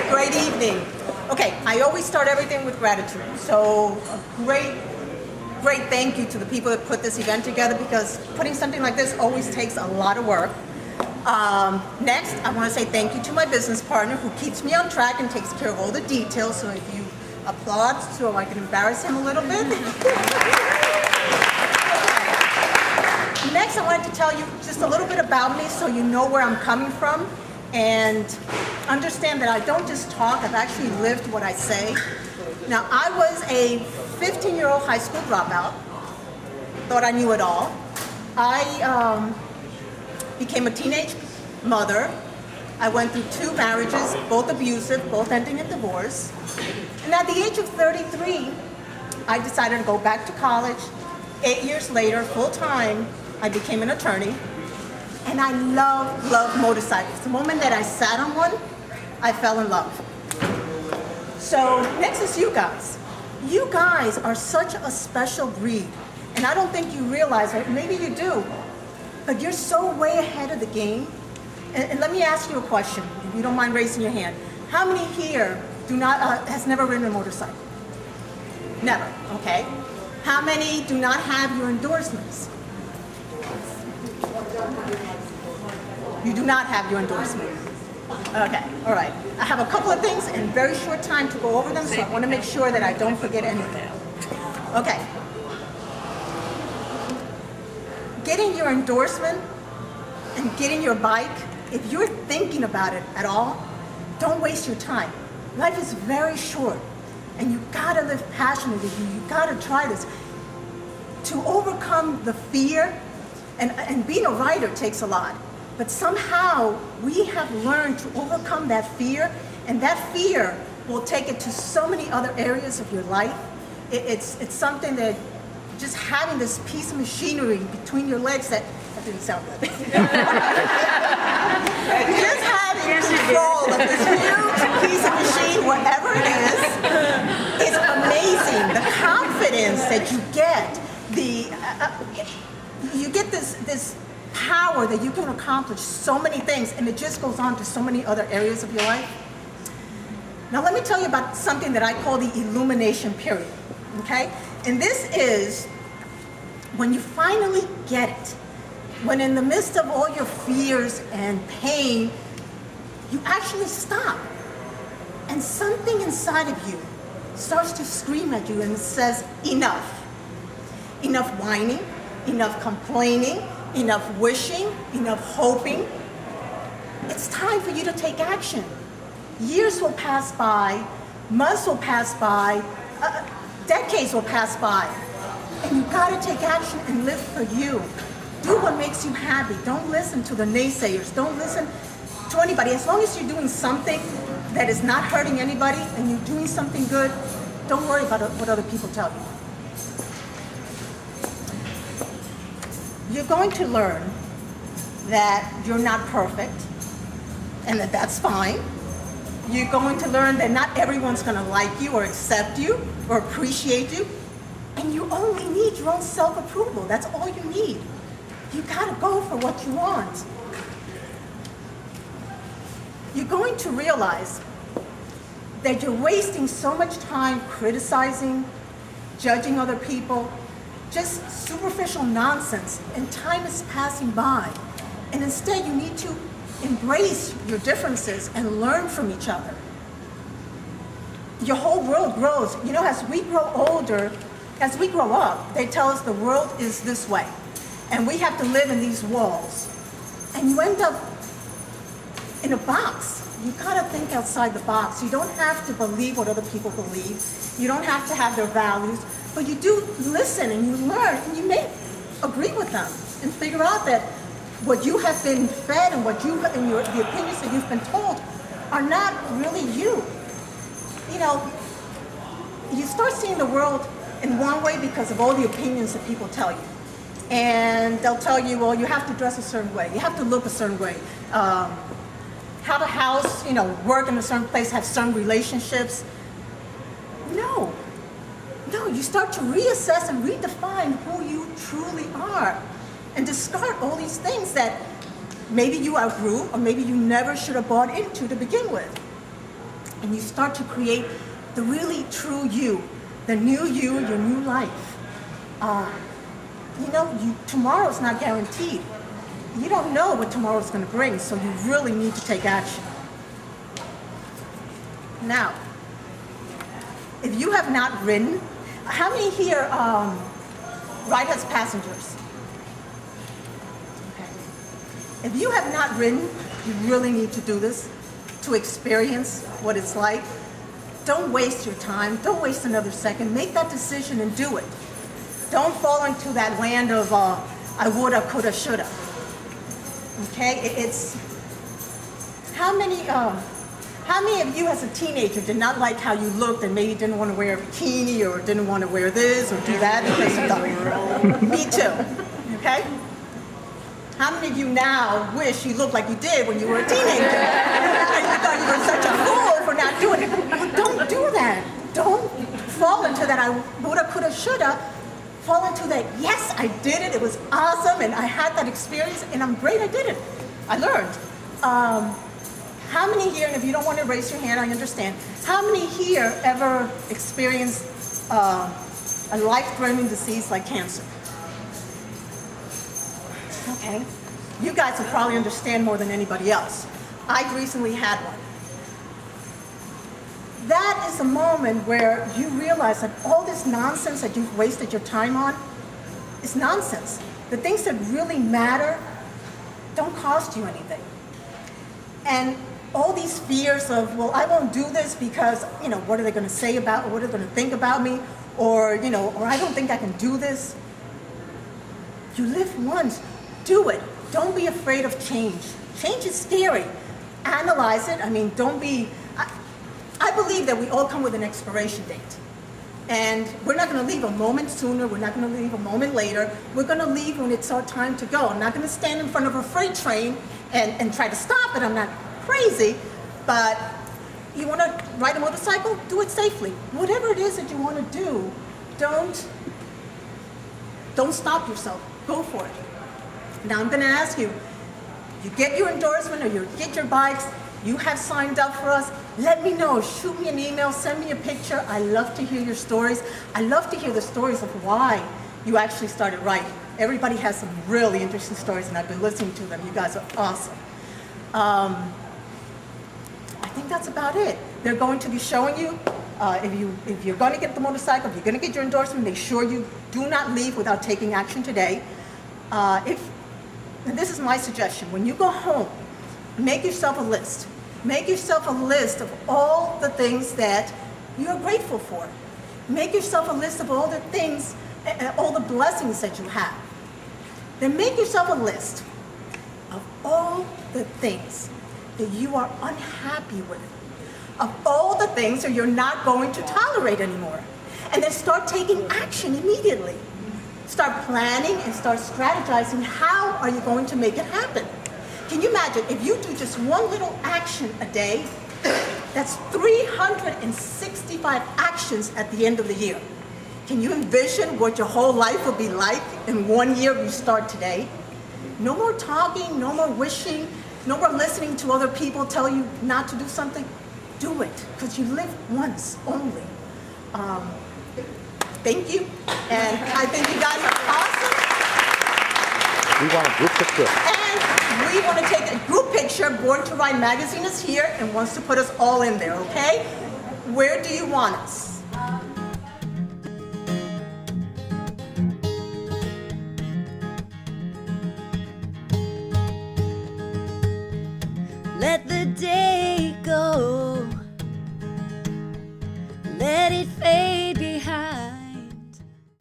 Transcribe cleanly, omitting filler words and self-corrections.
Great evening. Okay, I always start everything with gratitude. So a great thank you to the people that put this event together, because putting something like this always takes a lot of work. Next, I want to say thank you to my business partner who keeps me on track and takes care of all the details. So if you applaud so I can embarrass him a little bit. Next, I wanted to tell you just a little bit about me so you know where I'm coming from and understand that I don't just talk, I've actually lived what I say. Now, I was a 15-year-old high school dropout, thought I knew it all. I became a teenage mother. I went through 2 marriages, both abusive, both ending in divorce. And at the age of 33, I decided to go back to college. 8 years later, full-time, I became an attorney. And I love motorcycles. The moment that I sat on one, I fell in love. So next is you guys. You guys are such a special breed. And I don't think you realize it. Maybe you do. But you're so way ahead of the game. And let me ask you a question, if you don't mind raising your hand. How many here has never ridden a motorcycle? Never, okay. How many do not have your endorsements? You do not have your endorsement. Okay, all right. I have a couple of things in very short time to go over them, so I want to make sure that I don't forget anything. Okay. Getting your endorsement and getting your bike, if you're thinking about it at all, don't waste your time. Life is very short, and you gotta live passionately. You gotta try this. To overcome the fear, and being a writer takes a lot, but somehow we have learned to overcome that fear, and that fear will take it to so many other areas of your life. It's something that just having this piece of machinery between your legs, that didn't sound good. Just having control of this huge piece of machine, whatever it is amazing. The confidence that you get, you get this power that you can accomplish so many things, and it just goes on to so many other areas of your life. Now let me tell you about something that I call the Illumination Period, okay? And this is when you finally get it, when in the midst of all your fears and pain, you actually stop, and something inside of you starts to scream at you and it says, enough. Enough whining, enough complaining, enough wishing, enough hoping. It's time for you to take action. Years will pass by, months will pass by, decades will pass by, and you gotta take action and live for you. Do what makes you happy. Don't listen to the naysayers. Don't listen to anybody. As long as you're doing something that is not hurting anybody and you're doing something good, don't worry about what other people tell you. You're going to learn that you're not perfect and that's fine. You're going to learn that not everyone's going to like you or accept you or appreciate you. And you only need your own self-approval. That's all you need. You gotta go for what you want. You're going to realize that you're wasting so much time criticizing, judging other people, just superficial nonsense, and time is passing by. And instead, you need to embrace your differences and learn from each other. Your whole world grows. You know, as we grow older, as we grow up, they tell us the world is this way, and we have to live in these walls. And you end up in a box. You gotta think outside the box. You don't have to believe what other people believe. You don't have to have their values. But you do listen and you learn, and you may agree with them and figure out that what you have been fed and the opinions that you've been told are not really you. You know, you start seeing the world in one way because of all the opinions that people tell you. And they'll tell you, well, you have to dress a certain way. You have to look a certain way. Have a house, you know, work in a certain place, have certain relationships. No, you start to reassess and redefine who you truly are and discard all these things that maybe you outgrew or maybe you never should have bought into to begin with. and you start to create the really true you, the new you, your new life. Tomorrow's not guaranteed. You don't know what tomorrow's going to bring, so you really need to take action. Now, if you have not ridden, how many here ride as passengers? Okay. If you have not ridden, you really need to do this to experience what it's like. Don't waste your time. Don't waste another second. Make that decision and do it. Don't fall into that land of I woulda, coulda, shoulda. Okay? How many of you as a teenager did not like how you looked and maybe didn't want to wear a bikini or didn't want to wear this or do that because of that? Me too. Okay? How many of you now wish you looked like you did when you were a teenager? And you thought you were such a fool for not doing it. Well, don't do that. Don't fall into that I woulda, coulda, shoulda. Fall into that, yes, I did it. It was awesome, and I had that experience, and I'm great, I did it. I learned. How many here, and if you don't want to raise your hand, I understand. How many here ever experienced a life-threatening disease like cancer? Okay. You guys will probably understand more than anybody else. I recently had one. That is a moment where you realize that all this nonsense that you've wasted your time on is nonsense. The things that really matter don't cost you anything. And all these fears of, well, I won't do this because, what are they going to say about, or what are they going to think about me, or I don't think I can do this. You live once. Do it. Don't be afraid of change. Change is scary. Analyze it. Don't be... I believe that we all come with an expiration date. And we're not going to leave a moment sooner. We're not going to leave a moment later. We're going to leave when it's our time to go. I'm not going to stand in front of a freight train and try to stop it. I'm not crazy. But you want to ride a motorcycle? Do it safely. Whatever it is that you want to do, don't stop yourself. Go for it. Now I'm going to ask you, you get your endorsement or you get your bikes, you have signed up for us, let me know. Shoot me an email, send me a picture. I love to hear your stories. I love to hear the stories of why you actually started riding. Everybody has some really interesting stories, and I've been listening to them. You guys are awesome. I think that's about it. They're going to be showing you, if you're going to get the motorcycle, if you're going to get your endorsement, make sure you do not leave without taking action today. And this is my suggestion. When you go home, make yourself a list. Make yourself a list of all the things that you're grateful for. Make yourself a list of all the things, all the blessings that you have. Then make yourself a list of all the things that you are unhappy with, of all the things that you're not going to tolerate anymore. And then start taking action immediately. Start planning and start strategizing. How are you going to make it happen? Can you imagine if you do just one little action a day, that's 365 actions at the end of the year. Can you envision what your whole life will be like in 1 year you start today? No more talking, no more wishing, no more listening to other people tell you not to do something. Do it, because you live once only. Thank you, and I think you guys are awesome. We want a group picture. And we want to take a group picture. Born to Ride magazine is here and wants to put us all in there, okay? Where do you want us?